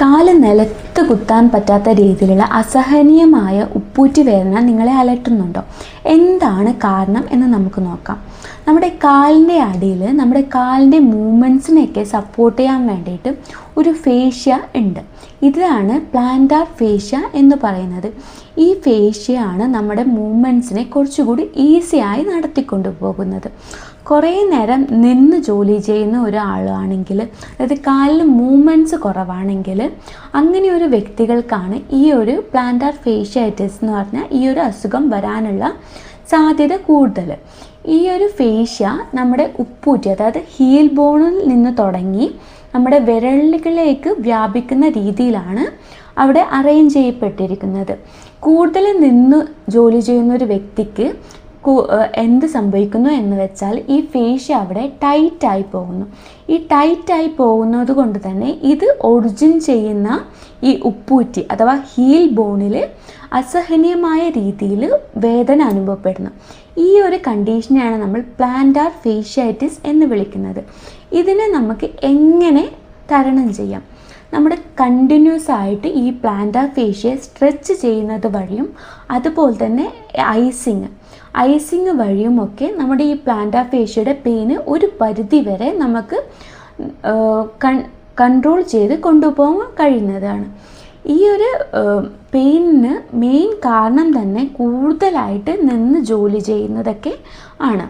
കാല് നിലത്ത് കുത്താൻ പറ്റാത്ത രീതിയിലുള്ള അസഹനീയമായ ഉപ്പൂറ്റി വേദന നിങ്ങളെ അലട്ടുന്നുണ്ടോ? എന്താണ് കാരണം എന്ന് നമുക്ക് നോക്കാം. നമ്മുടെ കാലിൻ്റെ അടിയിൽ നമ്മുടെ കാലിൻ്റെ മൂവ്മെൻറ്റ്സിനെയൊക്കെ സപ്പോർട്ട് ചെയ്യാൻ വേണ്ടിയിട്ട് ഒരു ഫേഷ്യ ഉണ്ട്. ഇതാണ് പ്ലാന്റാർ ഫേഷ്യ എന്ന് പറയുന്നത്. ഈ ഫേഷ്യയാണ് നമ്മുടെ മൂവ്മെൻറ്റ്സിനെ കുറച്ചുകൂടി ഈസിയായി നടത്തിക്കൊണ്ടു പോകുന്നത്. കുറേ നേരം നിന്ന് ജോലി ചെയ്യുന്ന ഒരാളാണെങ്കിൽ, അതായത് കാലിൽ മൂവ്മെൻറ്റ്സ് കുറവാണെങ്കിൽ, അങ്ങനെ ഒരു വ്യക്തികൾക്കാണ് ഈ ഒരു പ്ലാന്റാർ ഫേഷ്യാറ്റിസ് എന്ന് പറഞ്ഞാൽ ഈ ഒരു അസുഖം വരാനുള്ള സാധ്യത കൂടുതൽ. ഈ ഒരു ഫേഷ്യ നമ്മുടെ ഉപ്പൂറ്റി, അതായത് ഹീൽ ബോണിൽ നിന്ന് തുടങ്ങി നമ്മുടെ വിരലുകളിലേക്ക് വ്യാപിക്കുന്ന രീതിയിലാണ് അവിടെ അറേഞ്ച് ചെയ്യപ്പെട്ടിരിക്കുന്നത്. കൂടുതൽ നിന്ന് ജോലി ചെയ്യുന്ന ഒരു വ്യക്തിക്ക് എന്ത് സംഭവിക്കുന്നു എന്ന് വെച്ചാൽ ഈ ഫേഷ്യ അവിടെ ടൈറ്റായി പോകുന്നു. ഈ ടൈറ്റായി പോകുന്നത് കൊണ്ട് തന്നെ ഇത് ഒറിജിൻ ചെയ്യുന്ന ഈ ഉപ്പൂറ്റി അഥവാ ഹീൽ ബോണിൽ അസഹനീയമായ രീതിയിൽ വേദന അനുഭവപ്പെടുന്നു. ഈ ഒരു കണ്ടീഷനെയാണ് നമ്മൾ പ്ലാന്റാർ ഫേഷ്യാറ്റിസ് എന്ന് വിളിക്കുന്നത്. ഇതിനെ നമുക്ക് എങ്ങനെ തരണം ചെയ്യാം? നമ്മുടെ കണ്ടിന്യൂസ് ആയിട്ട് ഈ പ്ലാന്റാർ ഫേഷ്യ സ്ട്രെച്ച് ചെയ്യുന്നത് വഴിയും അതുപോലെ തന്നെ ഐസിങ് വഴിയുമൊക്കെ നമ്മുടെ ഈ പ്ലാന്റാർ ഫേഷ്യയുടെ പെയിന് ഒരു പരിധി വരെ നമുക്ക് കൺട്രോൾ ചെയ്ത് കൊണ്ടുപോകാൻ കഴിയുന്നതാണ്. ഈ ഒരു പെയിനിന് മെയിൻ കാരണം തന്നെ കൂടുതലായിട്ട് നിന്ന് ജോലി ചെയ്യുന്നതൊക്കെ ആണ്.